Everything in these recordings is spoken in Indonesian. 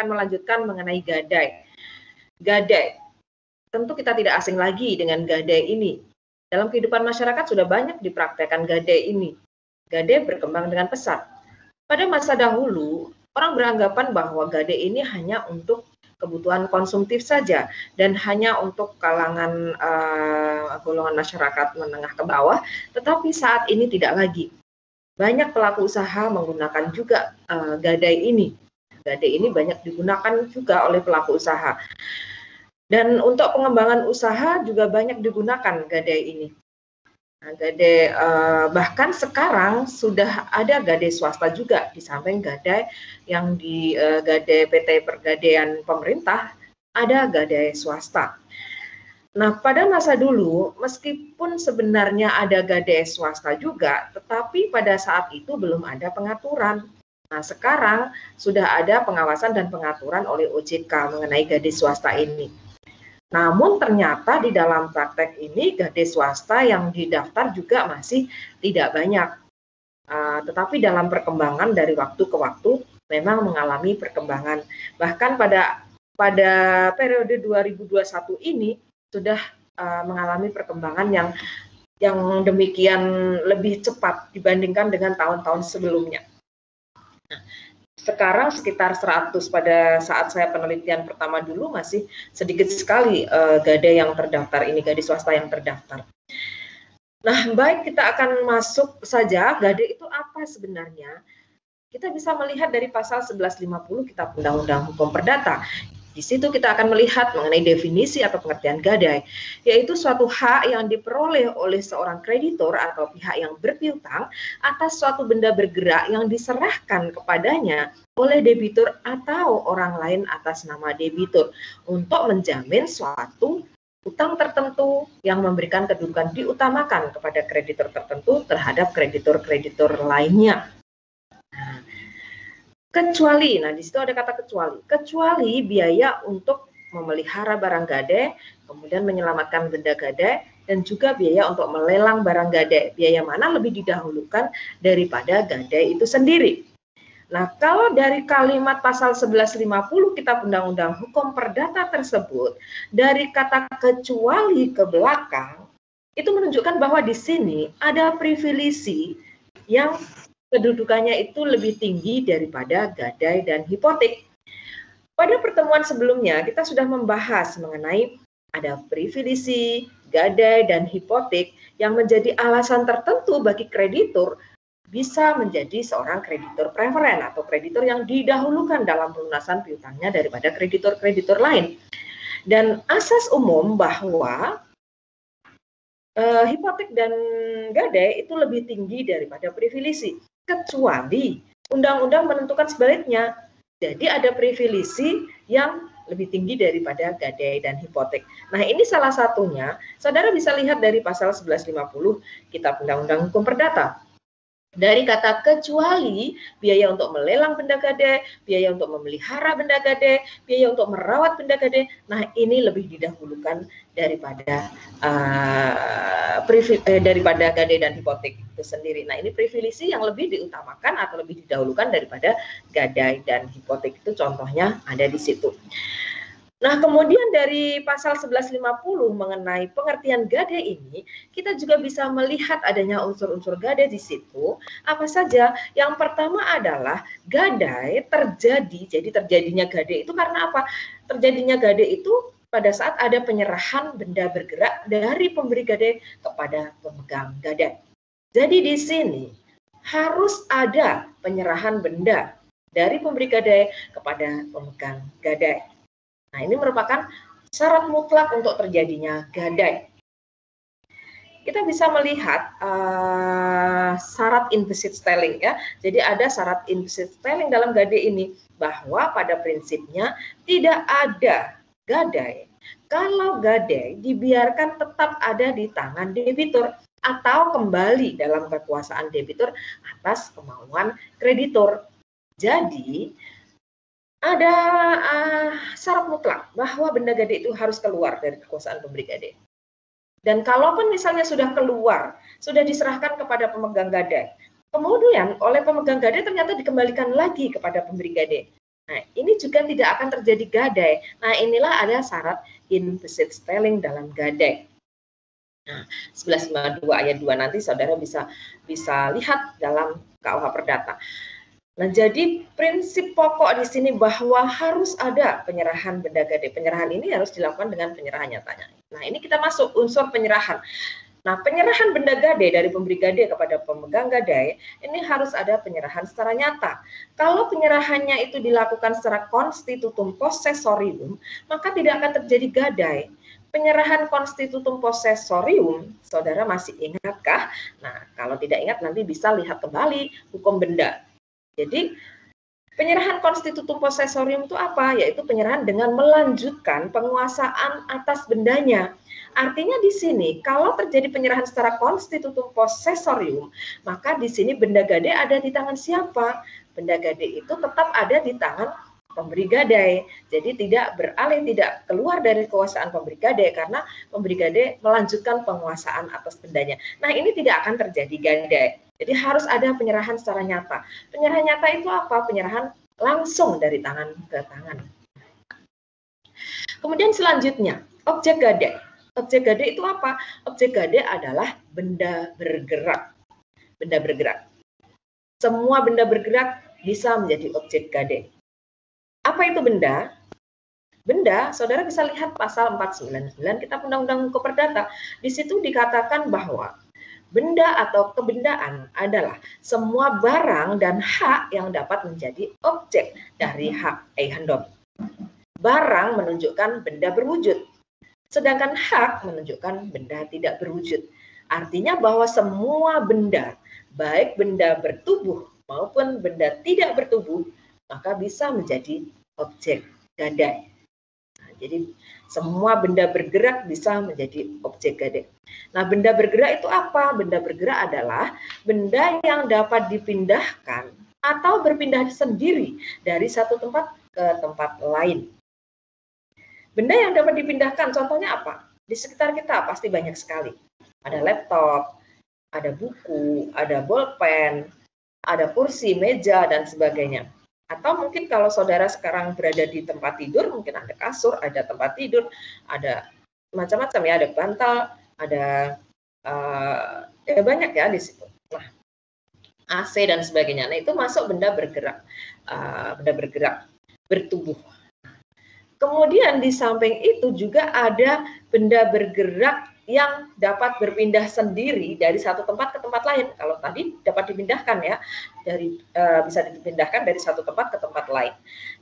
akan melanjutkan mengenai gadai. Gadai, tentu kita tidak asing lagi dengan gadai ini. Dalam kehidupan masyarakat sudah banyak dipraktekkan gadai ini. Gadai berkembang dengan pesat. Pada masa dahulu, orang beranggapan bahwa gadai ini hanya untuk kebutuhan konsumtif saja dan hanya untuk kalangan golongan masyarakat menengah ke bawah, tetapi saat ini tidak lagi. Banyak pelaku usaha menggunakan juga gadai ini. Gadai ini banyak digunakan juga oleh pelaku usaha. Dan untuk pengembangan usaha juga banyak digunakan gadai ini. Nah, gadai bahkan sekarang sudah ada gadai swasta juga di samping gadai yang di gadai PT Pergadaian pemerintah, ada gadai swasta. Nah, pada masa dulu meskipun sebenarnya ada gadai swasta juga, tetapi pada saat itu belum ada pengaturan. Nah, sekarang sudah ada pengawasan dan pengaturan oleh OJK mengenai gadai swasta ini. Namun ternyata di dalam praktek ini gadai swasta yang didaftar juga masih tidak banyak. Tetapi dalam perkembangan dari waktu ke waktu memang mengalami perkembangan. Bahkan pada periode 2021 ini sudah mengalami perkembangan yang demikian lebih cepat dibandingkan dengan tahun-tahun sebelumnya. Nah, sekarang sekitar 100, pada saat saya penelitian pertama dulu masih sedikit sekali gadai yang terdaftar ini, gadai swasta yang terdaftar. Nah, baik, kita akan masuk saja, gadai itu apa sebenarnya? Kita bisa melihat dari pasal 1150 Kitab Undang-Undang Hukum Perdata. Di situ kita akan melihat mengenai definisi atau pengertian gadai, yaitu suatu hak yang diperoleh oleh seorang kreditor atau pihak yang berpiutang atas suatu benda bergerak yang diserahkan kepadanya oleh debitur atau orang lain atas nama debitur untuk menjamin suatu utang tertentu yang memberikan kedudukan diutamakan kepada kreditor tertentu terhadap kreditor-kreditor lainnya. Kecuali, nah di situ ada kata kecuali biaya untuk memelihara barang gadai, kemudian menyelamatkan benda gadai, dan juga biaya untuk melelang barang gadai. Biaya mana lebih didahulukan daripada gadai itu sendiri. Nah, kalau dari kalimat pasal 1150 Kitab Undang-Undang Hukum Perdata tersebut, dari kata kecuali ke belakang, itu menunjukkan bahwa di sini ada privilege yang kedudukannya itu lebih tinggi daripada gadai dan hipotek. Pada pertemuan sebelumnya kita sudah membahas mengenai ada privilege, gadai, dan hipotek yang menjadi alasan tertentu bagi kreditur bisa menjadi seorang kreditur preferen atau kreditur yang didahulukan dalam pelunasan piutangnya daripada kreditor-kreditor lain. Dan asas umum bahwa hipotek dan gadai itu lebih tinggi daripada privilege. Kecuali undang-undang menentukan sebaliknya. Jadi ada privilege yang lebih tinggi daripada gadai dan hipotek. Nah, ini salah satunya. Saudara bisa lihat dari pasal 1150 Kitab Undang-Undang Hukum Perdata. Dari kata kecuali, biaya untuk melelang benda gadai, biaya untuk memelihara benda gadai, biaya untuk merawat benda gadai, nah ini lebih didahulukan daripada gadai dan hipotek itu sendiri. Nah, ini privilege yang lebih diutamakan atau lebih didahulukan daripada gadai dan hipotek, itu contohnya ada di situ. Nah, kemudian dari pasal 1150 mengenai pengertian gadai ini, kita juga bisa melihat adanya unsur-unsur gadai di situ. Apa saja? Yang pertama adalah gadai terjadi, jadi terjadinya gadai itu karena apa? Terjadinya gadai itu pada saat ada penyerahan benda bergerak dari pemberi gadai kepada pemegang gadai. Jadi di sini harus ada penyerahan benda dari pemberi gadai kepada pemegang gadai. Nah, ini merupakan syarat mutlak untuk terjadinya gadai. Kita bisa melihat syarat implicit styling ya. Jadi ada syarat implicit styling dalam gadai ini bahwa pada prinsipnya tidak ada gadai kalau gadai dibiarkan tetap ada di tangan debitur atau kembali dalam kekuasaan debitur atas kemauan kreditur. Jadi ada syarat mutlak bahwa benda gadai itu harus keluar dari kekuasaan pemberi gadai. Dan kalaupun misalnya sudah keluar, sudah diserahkan kepada pemegang gadai, kemudian oleh pemegang gadai ternyata dikembalikan lagi kepada pemberi gadai, Nah, ini juga tidak akan terjadi gadai. Nah, inilah ada syarat implicit spelling dalam gadai. Nah, 1152 ayat 2 nanti saudara bisa lihat dalam KUH Perdata. Nah, jadi prinsip pokok di sini bahwa harus ada penyerahan benda gadai. Penyerahan ini harus dilakukan dengan penyerahan nyatanya. Nah, ini kita masuk unsur penyerahan. Nah, penyerahan benda gadai dari pemberi gadai kepada pemegang gadai, ini harus ada penyerahan secara nyata. Kalau penyerahannya itu dilakukan secara constitutum possessorium, maka tidak akan terjadi gadai. Penyerahan constitutum possessorium, saudara masih ingatkah? Nah, kalau tidak ingat nanti bisa lihat kembali hukum benda. Jadi, penyerahan constitutum possessorium itu apa? Yaitu penyerahan dengan melanjutkan penguasaan atas bendanya. Artinya di sini, kalau terjadi penyerahan secara constitutum possessorium, maka di sini benda gadai ada di tangan siapa? Benda gadai itu tetap ada di tangan pemberi gadai. Jadi tidak beralih, tidak keluar dari kekuasaan pemberi gadai, karena pemberi gadai melanjutkan penguasaan atas bendanya. Nah, ini tidak akan terjadi gadai. Jadi harus ada penyerahan secara nyata. Penyerahan nyata itu apa? Penyerahan langsung dari tangan ke tangan. Kemudian selanjutnya, objek gadai. Objek gadai itu apa? Objek gadai adalah benda bergerak. Benda bergerak. Semua benda bergerak bisa menjadi objek gadai. Apa itu benda? Benda, saudara bisa lihat pasal 499 Kitab Undang-Undang Hukum Perdata. Di situ dikatakan bahwa benda atau kebendaan adalah semua barang dan hak yang dapat menjadi objek dari hak eigendom. Barang menunjukkan benda berwujud, sedangkan hak menunjukkan benda tidak berwujud. Artinya bahwa semua benda, baik benda bertubuh maupun benda tidak bertubuh, maka bisa menjadi objek gadai. Nah, jadi semua benda bergerak bisa menjadi objek gadai. Nah, benda bergerak itu apa? Benda bergerak adalah benda yang dapat dipindahkan atau berpindah sendiri dari satu tempat ke tempat lain. Benda yang dapat dipindahkan, contohnya apa? Di sekitar kita pasti banyak sekali. Ada laptop, ada buku, ada bolpen, ada kursi, meja, dan sebagainya. Atau mungkin kalau saudara sekarang berada di tempat tidur, mungkin ada kasur, ada tempat tidur, ada macam-macam ya, ada bantal, ada banyak ya di situ. Nah, AC dan sebagainya. Nah, itu masuk benda bergerak, bertubuh. Kemudian di samping itu juga ada benda bergerak yang dapat berpindah sendiri dari satu tempat ke tempat lain. Kalau tadi dapat dipindahkan ya, bisa dipindahkan dari satu tempat ke tempat lain.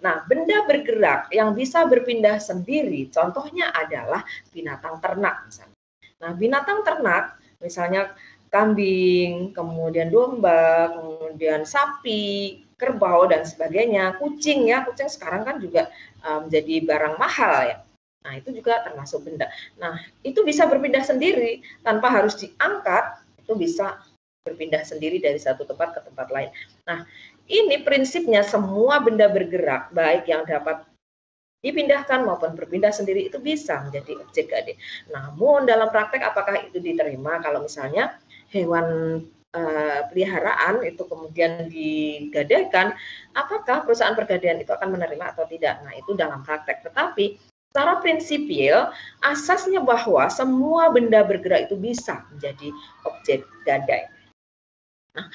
Nah, benda bergerak yang bisa berpindah sendiri, contohnya adalah binatang ternak misalnya. Nah, binatang ternak misalnya kambing, kemudian domba, kemudian sapi, kerbau dan sebagainya, kucing ya, kucing sekarang kan juga menjadi barang mahal ya. Nah, itu juga termasuk benda. Nah, itu bisa berpindah sendiri tanpa harus diangkat, itu bisa berpindah sendiri dari satu tempat ke tempat lain. Nah, ini prinsipnya semua benda bergerak, baik yang dapat dipindahkan maupun berpindah sendiri itu bisa menjadi objek gadai. Namun dalam praktek apakah itu diterima kalau misalnya hewan peliharaan itu kemudian digadaikan, apakah perusahaan pergadaian itu akan menerima atau tidak? Nah, itu dalam praktek. Tetapi secara prinsipil, asasnya bahwa semua benda bergerak itu bisa menjadi objek gadai. Nah,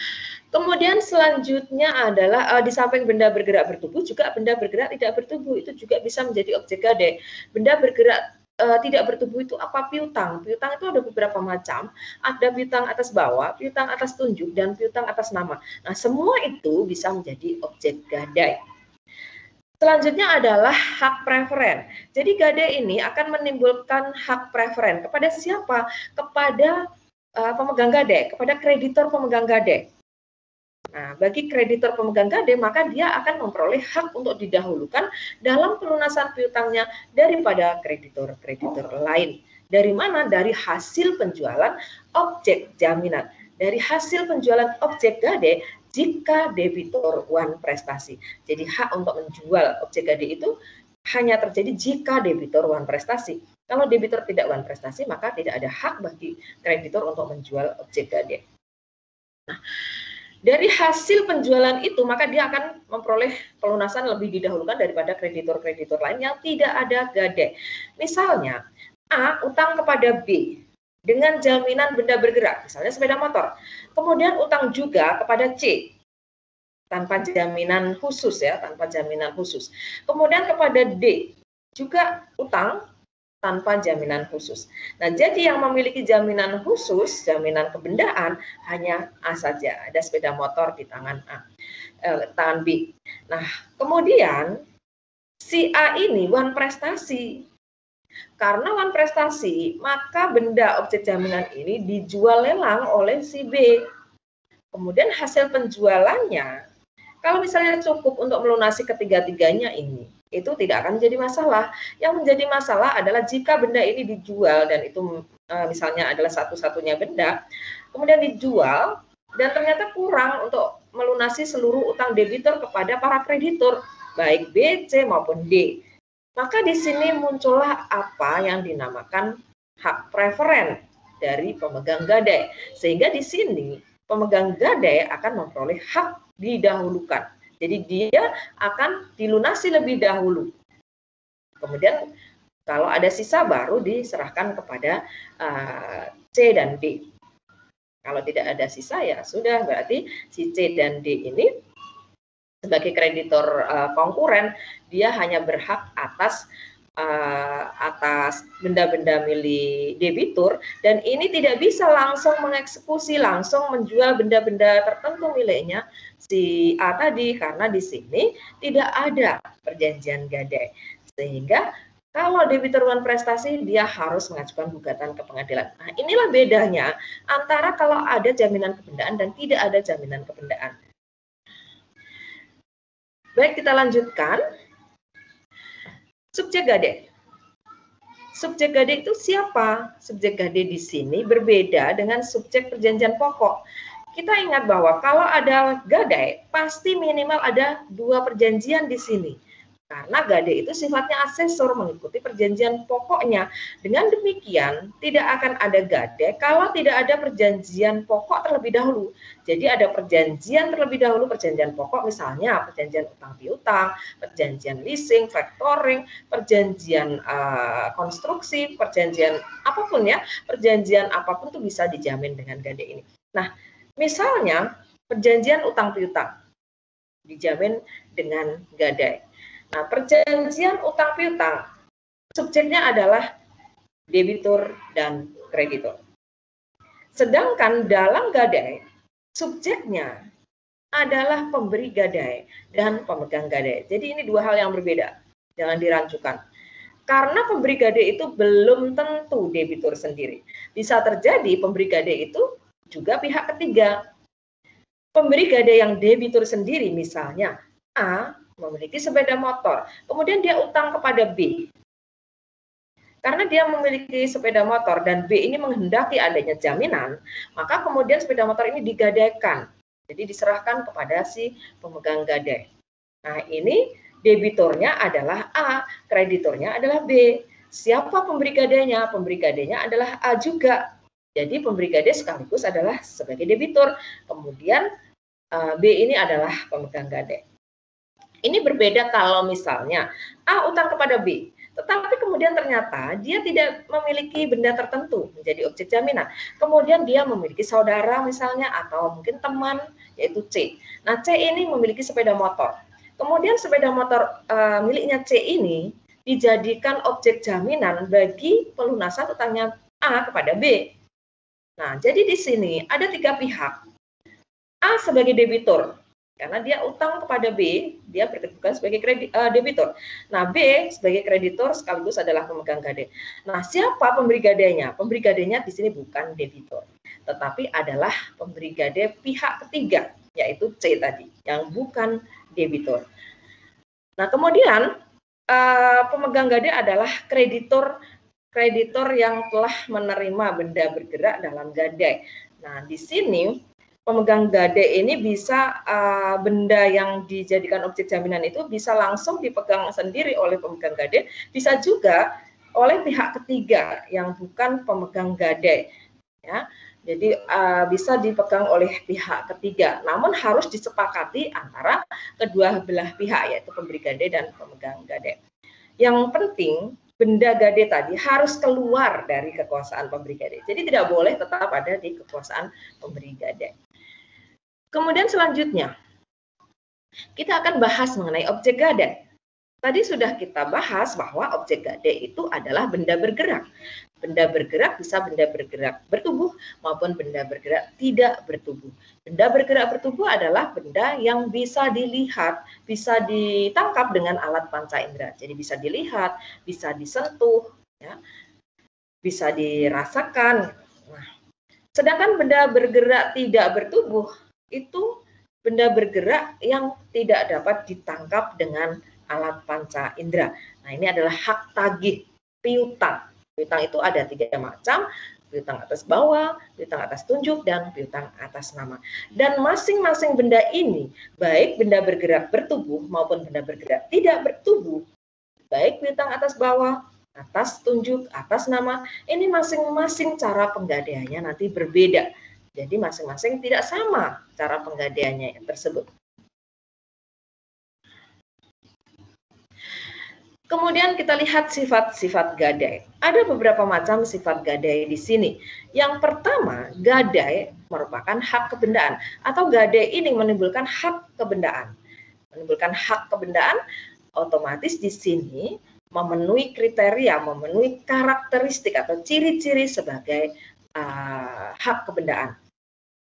kemudian selanjutnya adalah di samping benda bergerak bertubuh, juga benda bergerak tidak bertubuh itu juga bisa menjadi objek gadai. Benda bergerak tidak bertubuh itu apa? Piutang. Piutang itu ada beberapa macam. Ada piutang atas bawah, piutang atas tunjuk, dan piutang atas nama. Nah, semua itu bisa menjadi objek gadai. Selanjutnya adalah hak preferen. Jadi gadai ini akan menimbulkan hak preferen kepada siapa? Kepada pemegang gadai, kepada kreditor pemegang gadai. Nah, bagi kreditor pemegang gadai, maka dia akan memperoleh hak untuk didahulukan dalam pelunasan piutangnya daripada kreditor-kreditor lain. Dari mana? Dari hasil penjualan objek jaminan. Dari hasil penjualan objek gadai jika debitor wan prestasi. Jadi hak untuk menjual objek gadai itu hanya terjadi jika debitor wan prestasi. Kalau debitor tidak wan prestasi, maka tidak ada hak bagi kreditor untuk menjual objek gadai. Nah, dari hasil penjualan itu, maka dia akan memperoleh pelunasan lebih didahulukan daripada kreditor-kreditor lain yang tidak ada gadai. Misalnya, A utang kepada B dengan jaminan benda bergerak, misalnya sepeda motor. Kemudian utang juga kepada C tanpa jaminan khusus ya, tanpa jaminan khusus. Kemudian kepada D juga utang tanpa jaminan khusus. Nah, jadi yang memiliki jaminan khusus, jaminan kebendaan hanya A saja. Ada sepeda motor di tangan tangan B. Nah, kemudian si A ini wan prestasi. Karena wan prestasi, maka benda objek jaminan ini dijual lelang oleh si B. Kemudian hasil penjualannya, kalau misalnya cukup untuk melunasi ketiga-tiganya ini, itu tidak akan menjadi masalah. Yang menjadi masalah adalah jika benda ini dijual dan itu misalnya adalah satu-satunya benda, kemudian dijual dan ternyata kurang untuk melunasi seluruh utang debitur kepada para kreditur, baik B, C maupun D. Maka di sini muncullah apa yang dinamakan hak preferen dari pemegang gadai. Sehingga di sini pemegang gadai akan memperoleh hak didahulukan. Jadi dia akan dilunasi lebih dahulu. Kemudian kalau ada sisa baru diserahkan kepada C dan D. Kalau tidak ada sisa ya sudah, berarti si C dan D ini sebagai kreditor konkuren dia hanya berhak atas benda-benda milik debitur, dan ini tidak bisa langsung mengeksekusi, langsung menjual benda-benda tertentu miliknya si A tadi, karena di sini tidak ada perjanjian gadai. Sehingga kalau debitur wan prestasi dia harus mengajukan gugatan ke pengadilan. Nah, inilah bedanya antara kalau ada jaminan kebendaan dan tidak ada jaminan kebendaan. Baik, kita lanjutkan. Subjek gadai. Subjek gadai itu siapa? Subjek gadai di sini berbeda dengan subjek perjanjian pokok. Kita ingat bahwa kalau ada gadai, pasti minimal ada 2 perjanjian di sini. Karena gadai itu sifatnya asesor mengikuti perjanjian pokoknya. Dengan demikian, tidak akan ada gadai kalau tidak ada perjanjian pokok terlebih dahulu. Jadi ada perjanjian terlebih dahulu, perjanjian pokok misalnya perjanjian utang piutang, perjanjian leasing, factoring, perjanjian konstruksi, perjanjian apapun ya, perjanjian apapun itu bisa dijamin dengan gadai ini. Nah, misalnya perjanjian utang piutang dijamin dengan gadai. Nah, perjanjian utang piutang subjeknya adalah debitur dan kreditur. Sedangkan dalam gadai subjeknya adalah pemberi gadai dan pemegang gadai. Jadi ini 2 hal yang berbeda. Jangan dirancukan. Karena pemberi gadai itu belum tentu debitur sendiri. Bisa terjadi pemberi gadai itu juga pihak ketiga. Pemberi gadai yang debitur sendiri misalnya A memiliki sepeda motor, kemudian dia utang kepada B. Karena dia memiliki sepeda motor dan B ini menghendaki adanya jaminan, maka kemudian sepeda motor ini digadaikan. Jadi diserahkan kepada si pemegang gadai. Nah, ini debiturnya adalah A, krediturnya adalah B. Siapa pemberi gadainya? Pemberi gadainya adalah A juga. Jadi pemberi gadai sekaligus adalah sebagai debitur. Kemudian B ini adalah pemegang gadai. Ini berbeda kalau misalnya A utang kepada B, tetapi kemudian ternyata dia tidak memiliki benda tertentu menjadi objek jaminan. Kemudian dia memiliki saudara misalnya atau mungkin teman, yaitu C. Nah, C ini memiliki sepeda motor. Kemudian sepeda motor miliknya C ini dijadikan objek jaminan bagi pelunasan utangnya A kepada B. Nah, jadi di sini ada 3 pihak. A sebagai debitur, karena dia utang kepada B, dia berkedudukan sebagai debitur. Nah, B sebagai kreditor sekaligus adalah pemegang gadai. Nah, siapa pemberi gadainya? Pemberi gadainya di sini bukan debitur, tetapi adalah pemberi gadai pihak ketiga, yaitu C tadi, yang bukan debitur. Nah, kemudian pemegang gadai adalah kreditor yang telah menerima benda bergerak dalam gadai. Nah, di sini pemegang gadai ini bisa benda yang dijadikan objek jaminan itu bisa langsung dipegang sendiri oleh pemegang gadai, bisa juga oleh pihak ketiga yang bukan pemegang gadai. ya. Jadi bisa dipegang oleh pihak ketiga, namun harus disepakati antara kedua belah pihak, yaitu pemberi gade dan pemegang gade. Yang penting benda gade tadi harus keluar dari kekuasaan pemberi gade. Jadi tidak boleh tetap ada di kekuasaan pemberi gade. Kemudian selanjutnya kita akan bahas mengenai objek gade. Tadi sudah kita bahas bahwa objek gade itu adalah benda bergerak. Benda bergerak bisa benda bergerak bertubuh maupun benda bergerak tidak bertubuh. Benda bergerak bertubuh adalah benda yang bisa dilihat, bisa ditangkap dengan alat panca indera. Jadi bisa dilihat, bisa disentuh, ya, bisa dirasakan. Nah, sedangkan benda bergerak tidak bertubuh itu benda bergerak yang tidak dapat ditangkap dengan alat panca indera. Nah, ini adalah hak tagih piutang. Piutang itu ada 3 macam, piutang atas bawah, piutang atas tunjuk, dan piutang atas nama. Dan masing-masing benda ini, baik benda bergerak bertubuh maupun benda bergerak tidak bertubuh, baik piutang atas bawah, atas tunjuk, atas nama, ini masing-masing cara penggadeannya nanti berbeda. Jadi masing-masing tidak sama cara penggadeannya tersebut. Kemudian kita lihat sifat-sifat gadai. Ada beberapa macam sifat gadai di sini. Yang pertama, gadai merupakan hak kebendaan atau gadai ini menimbulkan hak kebendaan. Menimbulkan hak kebendaan otomatis di sini memenuhi kriteria, memenuhi karakteristik atau ciri-ciri sebagai hak kebendaan.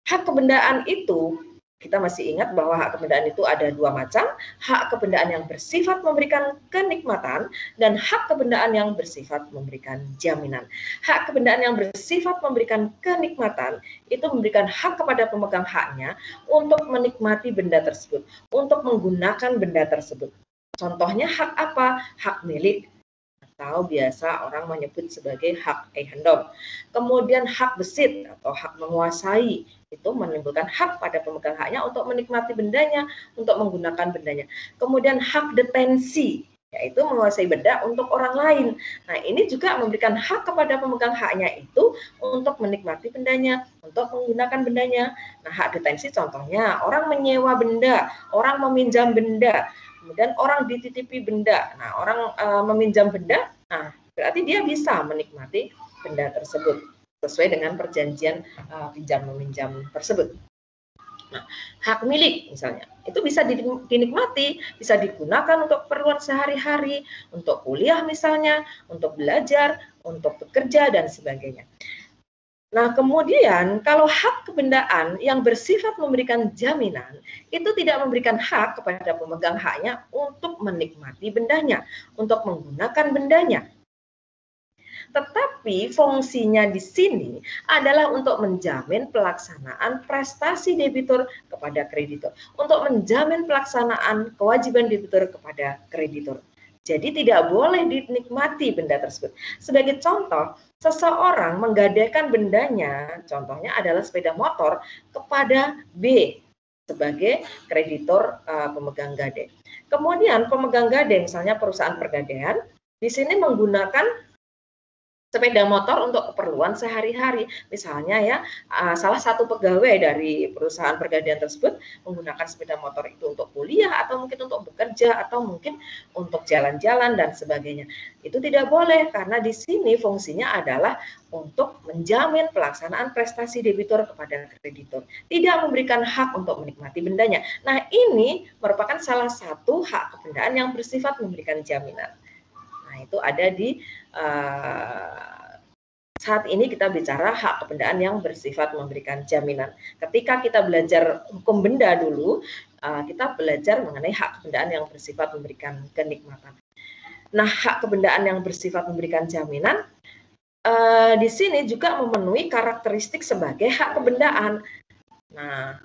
Hak kebendaan itu kita masih ingat bahwa hak kebendaan itu ada 2 macam, hak kebendaan yang bersifat memberikan kenikmatan dan hak kebendaan yang bersifat memberikan jaminan. Hak kebendaan yang bersifat memberikan kenikmatan itu memberikan hak kepada pemegang haknya untuk menikmati benda tersebut, untuk menggunakan benda tersebut. Contohnya hak apa? Hak milik atau biasa orang menyebut sebagai hak eigendom. Kemudian hak besit atau hak menguasai itu menimbulkan hak pada pemegang haknya untuk menikmati bendanya, untuk menggunakan bendanya. Kemudian hak detensi, yaitu menguasai benda untuk orang lain. Nah, ini juga memberikan hak kepada pemegang haknya itu untuk menikmati bendanya, untuk menggunakan bendanya. Nah, hak detensi contohnya orang menyewa benda, orang meminjam benda, kemudian orang dititipi benda. Nah, orang meminjam benda, nah berarti dia bisa menikmati benda tersebut sesuai dengan perjanjian pinjam meminjam tersebut. Nah, hak milik misalnya itu bisa dinikmati, bisa digunakan untuk keperluan sehari-hari, untuk kuliah misalnya, untuk belajar, untuk bekerja dan sebagainya. Nah, kemudian kalau hak kebendaan yang bersifat memberikan jaminan itu tidak memberikan hak kepada pemegang haknya untuk menikmati bendanya, untuk menggunakan bendanya. Tetapi fungsinya di sini adalah untuk menjamin pelaksanaan prestasi debitur kepada kreditur, untuk menjamin pelaksanaan kewajiban debitur kepada kreditur. Jadi tidak boleh dinikmati benda tersebut. Sebagai contoh, seseorang menggadaikan bendanya, contohnya adalah sepeda motor, kepada B sebagai kreditur pemegang gade. Kemudian pemegang gade, misalnya perusahaan pergadaian, di sini menggunakan sepeda motor untuk keperluan sehari-hari. Misalnya ya, salah satu pegawai dari perusahaan pergadaian tersebut menggunakan sepeda motor itu untuk kuliah atau mungkin untuk bekerja atau mungkin untuk jalan-jalan dan sebagainya. Itu tidak boleh karena di sini fungsinya adalah untuk menjamin pelaksanaan prestasi debitur kepada kreditur. Tidak memberikan hak untuk menikmati bendanya. Nah, ini merupakan salah satu hak kebendaan yang bersifat memberikan jaminan. Nah, itu ada di saat ini kita bicara hak kebendaan yang bersifat memberikan jaminan. Ketika kita belajar hukum benda dulu, kita belajar mengenai hak kebendaan yang bersifat memberikan kenikmatan. Nah, hak kebendaan yang bersifat memberikan jaminan di sini juga memenuhi karakteristik sebagai hak kebendaan. Nah,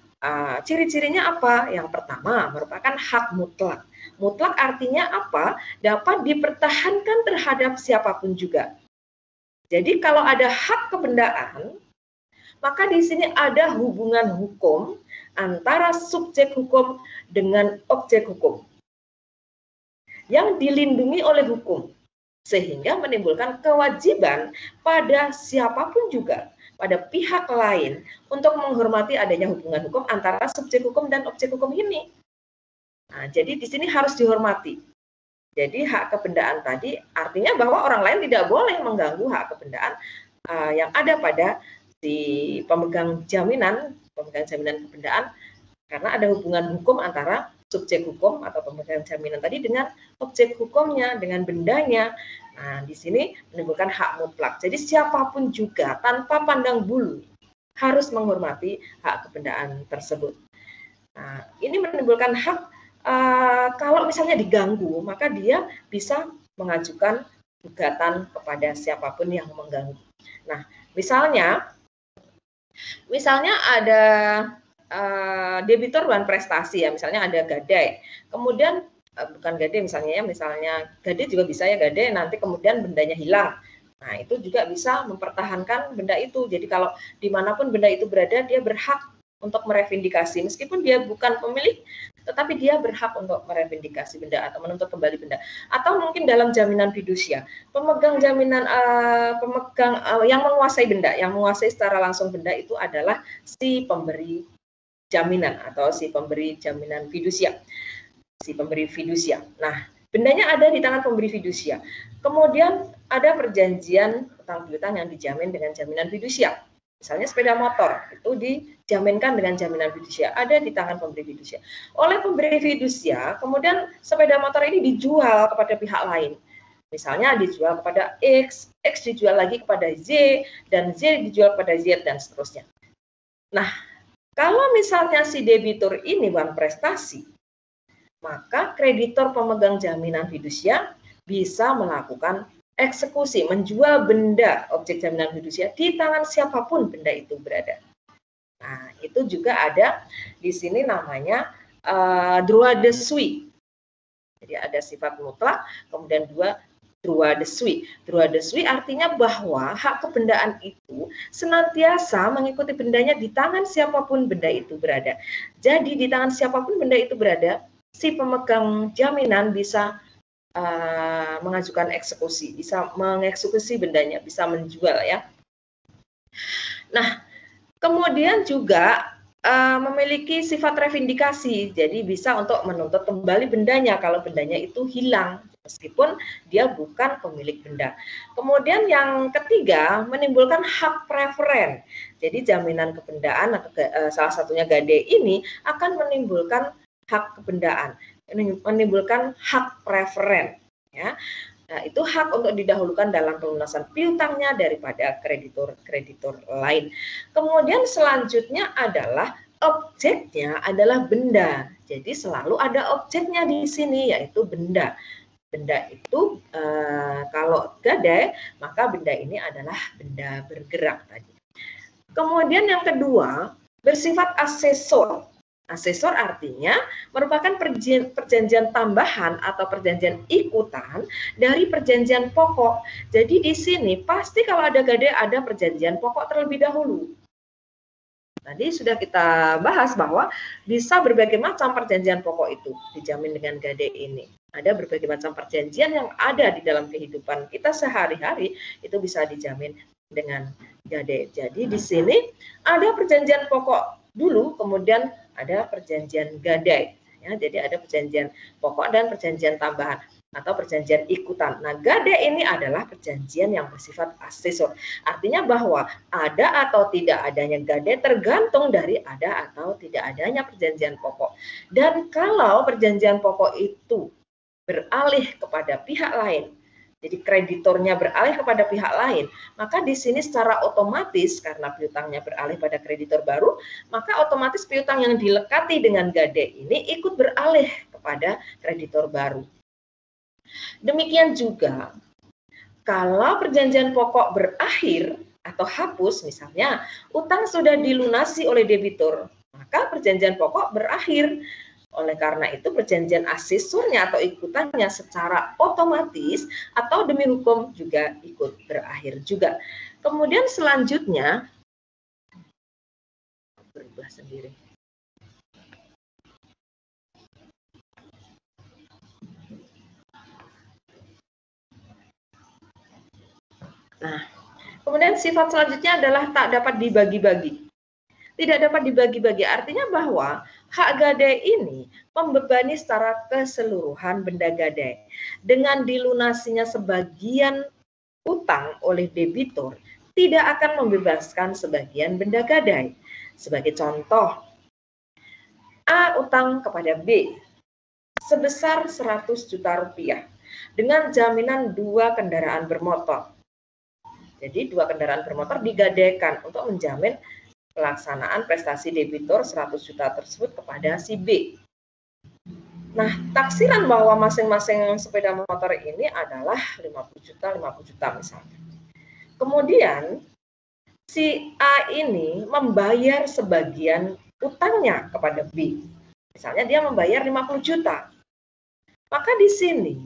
ciri-cirinya apa? Yang pertama, merupakan hak mutlak. Mutlak artinya apa? Dapat dipertahankan terhadap siapapun juga. Jadi kalau ada hak kebendaan, maka di sini ada hubungan hukum antara subjek hukum dengan objek hukum yang dilindungi oleh hukum, sehingga menimbulkan kewajiban pada siapapun juga, pada pihak lain untuk menghormati adanya hubungan hukum antara subjek hukum dan objek hukum ini. Nah, jadi di sini harus dihormati. Jadi hak kebendaan tadi artinya bahwa orang lain tidak boleh mengganggu hak kebendaan yang ada pada si pemegang jaminan kebendaan, karena ada hubungan hukum antara subjek hukum atau pemegang jaminan tadi dengan objek hukumnya, dengan bendanya. Nah, di sini menimbulkan hak mutlak. Jadi siapapun juga tanpa pandang bulu harus menghormati hak kebendaan tersebut. Nah, ini menimbulkan hak kalau misalnya diganggu, maka dia bisa mengajukan gugatan kepada siapapun yang mengganggu. Nah, misalnya ada debitur bukan prestasi ya, misalnya ada gadai, kemudian bukan gadai misalnya gadai juga bisa ya, gadai nanti kemudian bendanya hilang. Nah, itu juga bisa mempertahankan benda itu. Jadi kalau dimanapun benda itu berada, dia berhak untuk merevindikasi, meskipun dia bukan pemilik, tetapi dia berhak untuk merevindikasi benda atau menuntut kembali benda. Atau mungkin dalam jaminan fidusia, pemegang jaminan yang menguasai benda, yang menguasai secara langsung benda itu adalah si pemberi jaminan atau si pemberi jaminan fidusia, si pemberi fidusia. Nah, bendanya ada di tangan pemberi fidusia. Kemudian ada perjanjian utang piutang yang dijamin dengan jaminan fidusia. Misalnya sepeda motor itu dijaminkan dengan jaminan fidusia, ada di tangan pemberi fidusia. Oleh pemberi fidusia, kemudian sepeda motor ini dijual kepada pihak lain. Misalnya dijual kepada X, X dijual lagi kepada Z, dan Z dijual kepada Z, dan seterusnya. Nah, kalau misalnya si debitur ini bukan prestasi, maka kreditor pemegang jaminan fidusia bisa melakukan eksekusi, menjual benda objek jaminan fidusia di tangan siapapun benda itu berada. Nah, itu juga ada di sini namanya droit de suite. Jadi ada sifat mutlak, kemudian droit de suite. Droit de suite artinya bahwa hak kebendaan itu senantiasa mengikuti bendanya di tangan siapapun benda itu berada. Jadi di tangan siapapun benda itu berada, si pemegang jaminan bisa mengajukan eksekusi, bisa mengeksekusi bendanya, bisa menjual ya. Nah, kemudian juga memiliki sifat revindikasi, jadi bisa untuk menuntut kembali bendanya kalau bendanya itu hilang, meskipun dia bukan pemilik benda. Kemudian yang ketiga, menimbulkan hak preferen. Jadi jaminan kebendaan atau salah satunya gade ini akan menimbulkan hak kebendaan, menimbulkan hak preferen. Ya. Nah, itu hak untuk didahulukan dalam pelunasan piutangnya daripada kreditur lain. Kemudian selanjutnya adalah objeknya adalah benda. Jadi selalu ada objeknya di sini, yaitu benda. Benda itu kalau gadai, maka benda ini adalah benda bergerak tadi. Kemudian yang kedua, bersifat asesor. Asesor artinya merupakan perjanjian tambahan atau perjanjian ikutan dari perjanjian pokok. Jadi di sini pasti kalau ada gade ada perjanjian pokok terlebih dahulu. Tadi sudah kita bahas bahwa bisa berbagai macam perjanjian pokok itu dijamin dengan gade ini. Ada berbagai macam perjanjian yang ada di dalam kehidupan kita sehari-hari itu bisa dijamin dengan gade. Jadi di sini ada perjanjian pokok dulu, kemudian ada perjanjian gadai. Ya, jadi ada perjanjian pokok dan perjanjian tambahan atau perjanjian ikutan. Nah, gade ini adalah perjanjian yang bersifat asesor. Artinya bahwa ada atau tidak adanya gade tergantung dari ada atau tidak adanya perjanjian pokok. Dan kalau perjanjian pokok itu beralih kepada pihak lain, jadi kreditornya beralih kepada pihak lain, maka di sini secara otomatis karena piutangnya beralih pada kreditor baru, maka otomatis piutang yang dilekati dengan gade ini ikut beralih kepada kreditor baru. Demikian juga kalau perjanjian pokok berakhir atau hapus, misalnya utang sudah dilunasi oleh debitur, maka perjanjian pokok berakhir. Oleh karena itu perjanjian asesornya atau ikutannya secara otomatis atau demi hukum juga ikut berakhir juga. Kemudian selanjutnya berubah sendiri. Nah, Kemudian sifat selanjutnya adalah tak dapat dibagi-bagi. Tidak dapat dibagi-bagi artinya bahwa hak gadai ini membebani secara keseluruhan benda gadai. Dengan dilunasinya sebagian utang oleh debitur, tidak akan membebaskan sebagian benda gadai. Sebagai contoh, A utang kepada B sebesar 100 juta rupiah dengan jaminan 2 kendaraan bermotor. Jadi 2 kendaraan bermotor digadaikan untuk menjamin pelaksanaan prestasi debitur 100 juta tersebut kepada si B. Nah, taksiran bahwa masing-masing sepeda motor ini adalah 50 juta misalnya. Kemudian si A ini membayar sebagian utangnya kepada B. Misalnya dia membayar 50 juta. Maka di sini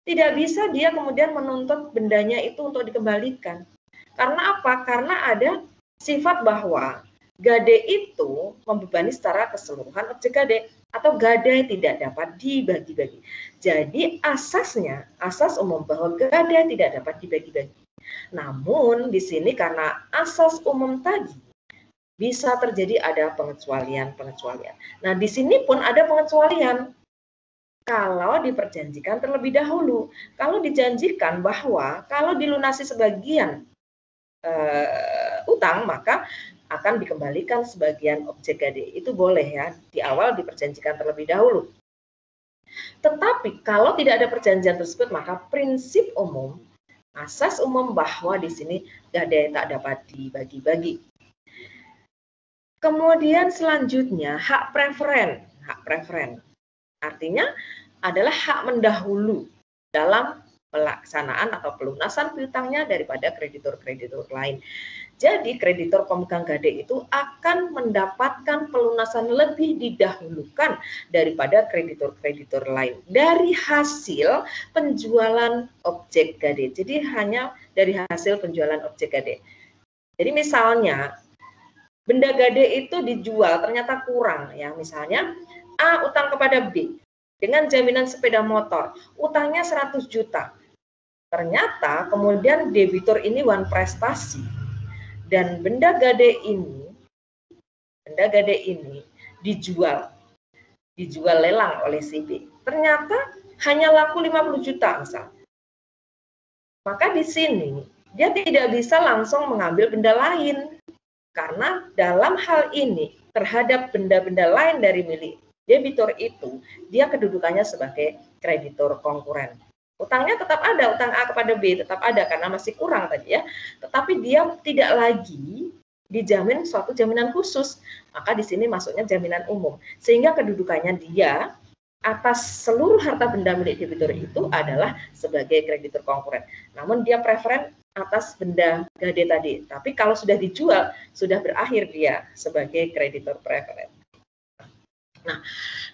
tidak bisa dia kemudian menuntut bendanya itu untuk dikembalikan. Karena apa? Karena ada sifat bahwa gadai itu membebani secara keseluruhan objek gadai atau gadai tidak dapat dibagi-bagi. Jadi asasnya, asas umum bahwa gadai tidak dapat dibagi-bagi. Namun di sini karena asas umum tadi bisa terjadi ada pengecualian-pengecualian. Nah, di sini pun ada pengecualian. Kalau diperjanjikan terlebih dahulu. Kalau dijanjikan bahwa kalau dilunasi sebagian utang, maka akan dikembalikan sebagian objek gadai. Itu boleh ya, di awal diperjanjikan terlebih dahulu. Tetapi kalau tidak ada perjanjian tersebut, maka prinsip umum, asas umum bahwa di sini gadai tak dapat dibagi-bagi. Kemudian selanjutnya hak preferen. Hak preferen artinya adalah hak mendahulu dalam pelaksanaan atau pelunasan piutangnya daripada kreditur-kreditur lain. Jadi kreditur pemegang gadai itu akan mendapatkan pelunasan lebih didahulukan daripada kreditur-kreditur lain dari hasil penjualan objek gadai. Jadi hanya dari hasil penjualan objek gadai. Jadi misalnya benda gadai itu dijual ternyata kurang ya, misalnya A utang kepada B dengan jaminan sepeda motor, utangnya 100 juta. Ternyata kemudian debitur ini wan prestasi dan benda gadai ini dijual lelang oleh si B. Ternyata hanya laku 50 juta misal. Maka di sini dia tidak bisa langsung mengambil benda lain karena dalam hal ini terhadap benda-benda lain dari milik debitur itu, dia kedudukannya sebagai kreditur konkuren. Utangnya tetap ada, utang A kepada B tetap ada karena masih kurang tadi ya. Tetapi dia tidak lagi dijamin suatu jaminan khusus. Maka di sini masuknya jaminan umum. Sehingga kedudukannya dia atas seluruh harta benda milik debitur itu adalah sebagai kreditur konkuren. Namun dia preferen atas benda gadai tadi. Tapi kalau sudah dijual, sudah berakhir dia sebagai kreditur preferen. Nah,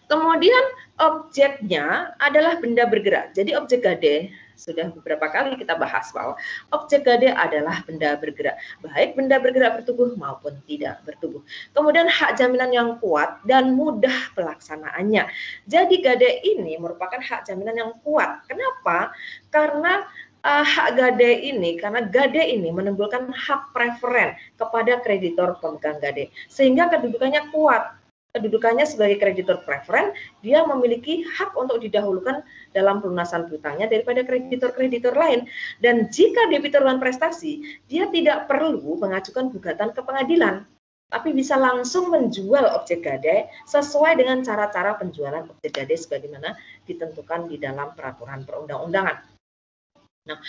kemudian objeknya adalah benda bergerak. Jadi objek gadai sudah beberapa kali kita bahas bahwa objek gadai adalah benda bergerak, baik benda bergerak bertubuh maupun tidak bertubuh. Kemudian hak jaminan yang kuat dan mudah pelaksanaannya. Jadi gadai ini merupakan hak jaminan yang kuat. Kenapa? Karena hak gadai ini, karena gadai ini menimbulkan hak preferen kepada kreditor pemegang gadai, sehingga kedudukannya kuat. Kedudukannya sebagai kreditur preferen, dia memiliki hak untuk didahulukan dalam pelunasan piutangnya daripada kreditur-kreditur lain. Dan jika debitur wan prestasi, dia tidak perlu mengajukan gugatan ke pengadilan, tapi bisa langsung menjual objek gadai sesuai dengan cara-cara penjualan objek gadai sebagaimana ditentukan di dalam peraturan perundang-undangan. Nah,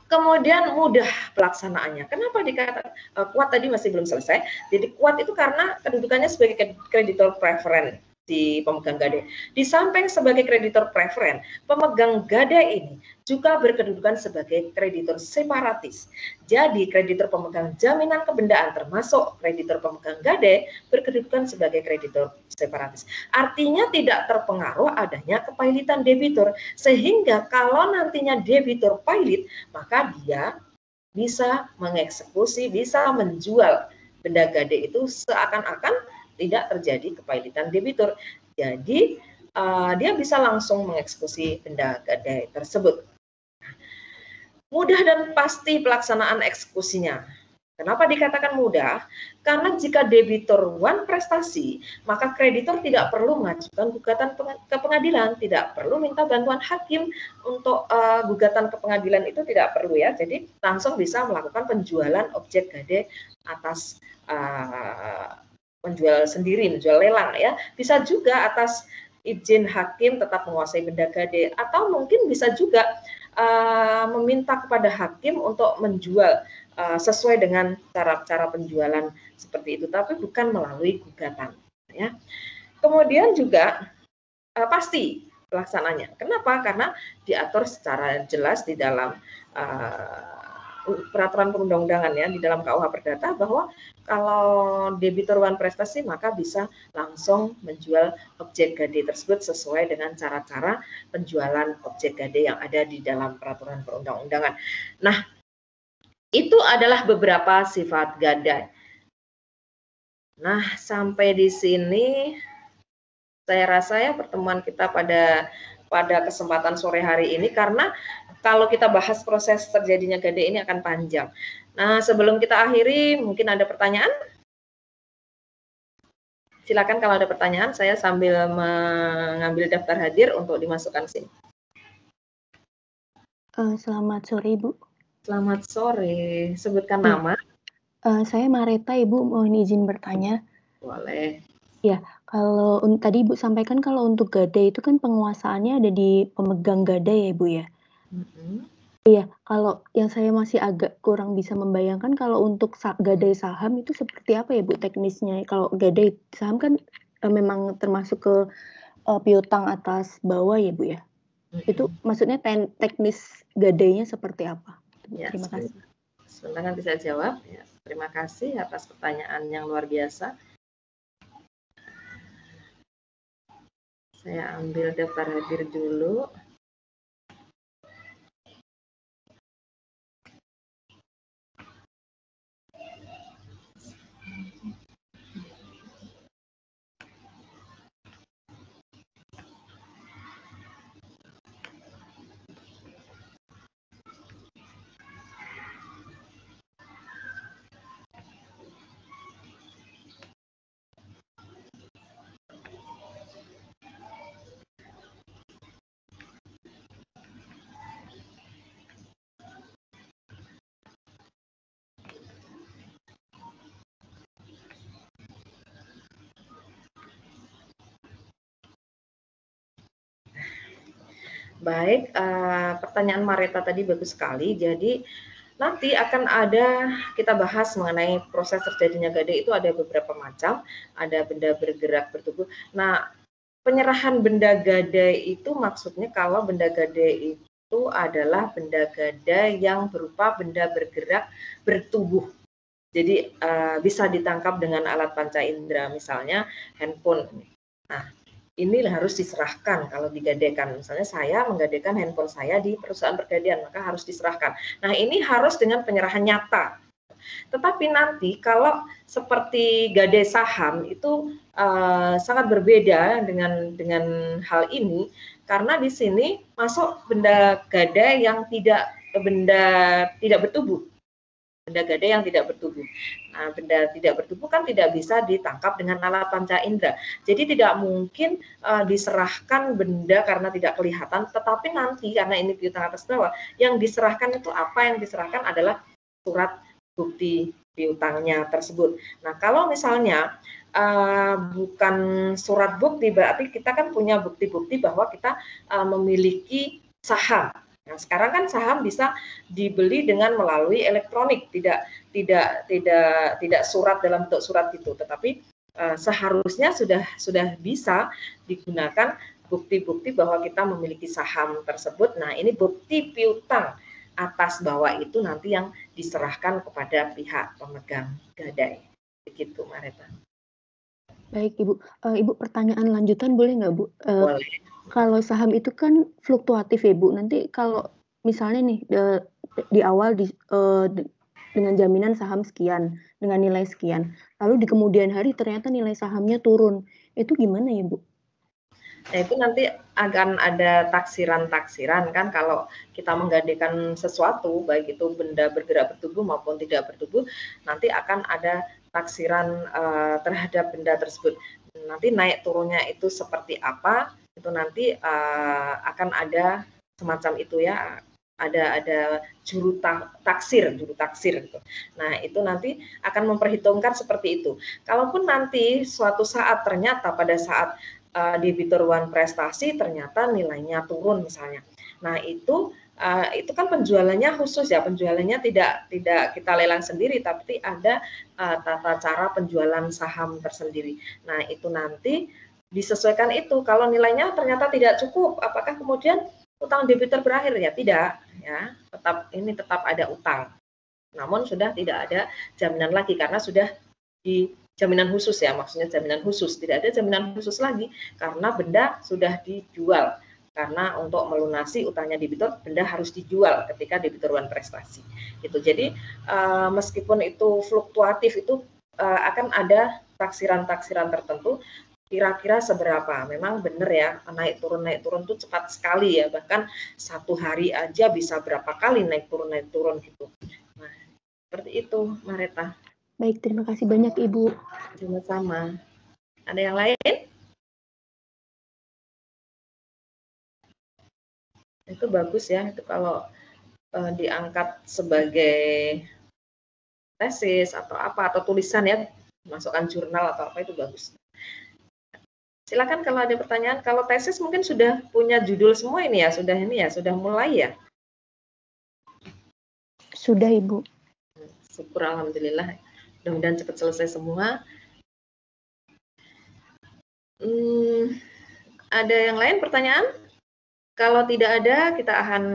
kemudian mudah pelaksanaannya. Kenapa dikatakan kuat tadi masih belum selesai? Jadi kuat itu karena kedudukannya sebagai kreditor preferen di pemegang gadai. Di samping sebagai kreditor preferen, pemegang gadai ini juga berkedudukan sebagai kreditur separatis. Jadi kreditur pemegang jaminan kebendaan termasuk kreditur pemegang gadai berkedudukan sebagai kreditur separatis. Artinya tidak terpengaruh adanya kepailitan debitur, sehingga kalau nantinya debitur pailit, maka dia bisa mengeksekusi, bisa menjual benda gadai itu seakan-akan tidak terjadi kepailitan debitur. Jadi dia bisa langsung mengeksekusi benda gadai tersebut. Mudah dan pasti pelaksanaan eksekusinya. Kenapa dikatakan mudah? Karena jika debitur one prestasi, maka kreditor tidak perlu mengajukan gugatan ke pengadilan, tidak perlu minta bantuan hakim untuk gugatan ke pengadilan, itu tidak perlu ya. Jadi langsung bisa melakukan penjualan objek gade atas menjual sendiri, menjual lelang ya. Bisa juga atas izin hakim tetap menguasai benda gade, atau mungkin bisa juga meminta kepada hakim untuk menjual sesuai dengan cara-cara penjualan seperti itu, tapi bukan melalui gugatan ya. Kemudian juga pasti pelaksananya. Kenapa? Karena diatur secara jelas di dalam peraturan perundang-undangan ya, di dalam KUH Perdata, bahwa kalau debitur one prestasi maka bisa langsung menjual objek gade tersebut sesuai dengan cara-cara penjualan objek gade yang ada di dalam peraturan perundang-undangan. Nah, itu adalah beberapa sifat gadai. Nah, sampai di sini saya rasa ya pertemuan kita pada kesempatan sore hari ini, karena kalau kita bahas proses terjadinya gadai ini akan panjang. Nah, sebelum kita akhiri, mungkin ada pertanyaan? Silakan kalau ada pertanyaan, saya sambil mengambil daftar hadir untuk dimasukkan sini. Selamat sore, Ibu. Selamat sore, sebutkan nama. Saya Mareta, Ibu, mohon izin bertanya. Boleh. Ya, kalau tadi Ibu sampaikan kalau untuk gadai itu kan penguasaannya ada di pemegang gadai ya, Ibu ya? Iya, kalau yang saya masih agak kurang bisa membayangkan kalau untuk gadai saham itu seperti apa ya, Bu, teknisnya? Kalau gadai saham kan memang termasuk ke piutang atas bawah ya, Bu ya? Itu maksudnya teknis gadainya seperti apa? Ya, terima kasih. Sebentar nanti saya jawab. Ya, terima kasih atas pertanyaan yang luar biasa. Saya ambil daftar hadir dulu. Baik, pertanyaan Mareta tadi bagus sekali. Jadi nanti akan ada, kita bahas mengenai proses terjadinya gadai itu ada beberapa macam, ada benda bergerak, bertubuh. Nah, penyerahan benda gadai itu maksudnya kalau benda gadai itu adalah benda gadai yang berupa benda bergerak, bertubuh. Jadi bisa ditangkap dengan alat panca indera, misalnya handphone. Nah, ini harus diserahkan kalau digadaikan. Misalnya saya menggadaikan handphone saya di perusahaan pergadaian, maka harus diserahkan. Nah, ini harus dengan penyerahan nyata. Tetapi nanti kalau seperti gadai saham itu sangat berbeda dengan hal ini, karena di sini masuk benda gadai yang tidak bertubuh. Benda gadai yang tidak bertubuh. Nah, benda tidak bertubuh kan tidak bisa ditangkap dengan alat panca indera. Jadi tidak mungkin diserahkan benda karena tidak kelihatan, tetapi nanti karena ini piutang atas bawah, yang diserahkan itu apa? Yang diserahkan adalah surat bukti piutangnya tersebut. Nah, kalau misalnya bukan surat bukti, berarti kita kan punya bukti-bukti bahwa kita memiliki saham. Nah, sekarang kan saham bisa dibeli dengan melalui elektronik, tidak surat dalam bentuk surat itu, tetapi seharusnya sudah bisa digunakan bukti-bukti bahwa kita memiliki saham tersebut. Nah, ini bukti piutang atas bawah itu nanti yang diserahkan kepada pihak pemegang gadai. Begitu, Mareta. Baik, Ibu. Ibu, pertanyaan lanjutan boleh nggak, Bu? Boleh. Kalau saham itu kan fluktuatif ya, Bu. Nanti kalau misalnya nih di awal dengan jaminan saham sekian, dengan nilai sekian, lalu di kemudian hari ternyata nilai sahamnya turun, itu gimana ya, Bu? Nah, itu nanti akan ada taksiran-taksiran kan kalau kita menggandakan sesuatu, baik itu benda bergerak bertubuh maupun tidak bertubuh, nanti akan ada taksiran terhadap benda tersebut. Nanti naik turunnya itu seperti apa, itu nanti akan ada semacam itu ya, ada juru taksir gitu. Nah, itu nanti akan memperhitungkan seperti itu. Kalaupun nanti suatu saat ternyata pada saat debitur one prestasi ternyata nilainya turun misalnya. Nah, itu kan penjualannya khusus ya, penjualannya tidak kita lelang sendiri, tapi ada tata cara penjualan saham tersendiri. Nah, itu nanti disesuaikan itu. Kalau nilainya ternyata tidak cukup, apakah kemudian utang debitur berakhir? Ya tidak, ya tetap ada utang. Namun sudah tidak ada jaminan lagi karena sudah di jaminan khusus ya, maksudnya jaminan khusus, tidak ada jaminan khusus lagi karena benda sudah dijual. Karena untuk melunasi utangnya debitur, benda harus dijual ketika debitur one prestasi. Gitu. Jadi meskipun itu fluktuatif, itu akan ada taksiran-taksiran tertentu. Kira-kira seberapa? Memang benar ya, naik turun itu cepat sekali ya, bahkan satu hari aja bisa berapa kali naik turun gitu. Nah, seperti itu, Mareta. Baik, terima kasih banyak Ibu. Sama-sama. Ada yang lain? Itu bagus ya, itu kalau diangkat sebagai tesis atau apa, atau tulisan ya, masukkan jurnal atau apa, itu bagus. Silakan kalau ada pertanyaan. Kalau tesis mungkin sudah punya judul semua ini ya, sudah mulai ya? Sudah Ibu. Syukur alhamdulillah. Mudah-mudahan cepat selesai semua. Ada yang lain pertanyaan? Kalau tidak ada, kita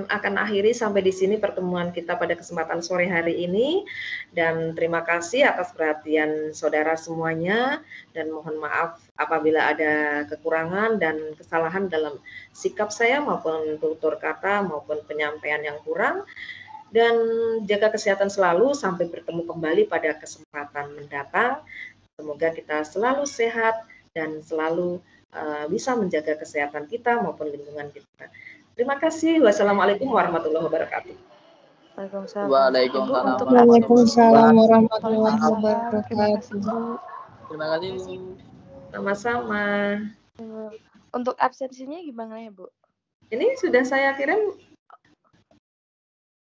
akan akhiri sampai di sini pertemuan kita pada kesempatan sore hari ini. Dan terima kasih atas perhatian saudara semuanya. Dan mohon maaf apabila ada kekurangan dan kesalahan dalam sikap saya maupun tutur kata maupun penyampaian yang kurang. Dan jaga kesehatan selalu sampai bertemu kembali pada kesempatan mendatang. Semoga kita selalu sehat dan selalu bisa menjaga kesehatan kita maupun lingkungan kita. Terima kasih. Wassalamualaikum warahmatullahi wabarakatuh. Waalaikumsalam warahmatullahi wabarakatuh. Terima kasih Bu. Sama-sama. Untuk absensinya gimana ya Bu? Ini sudah saya kirim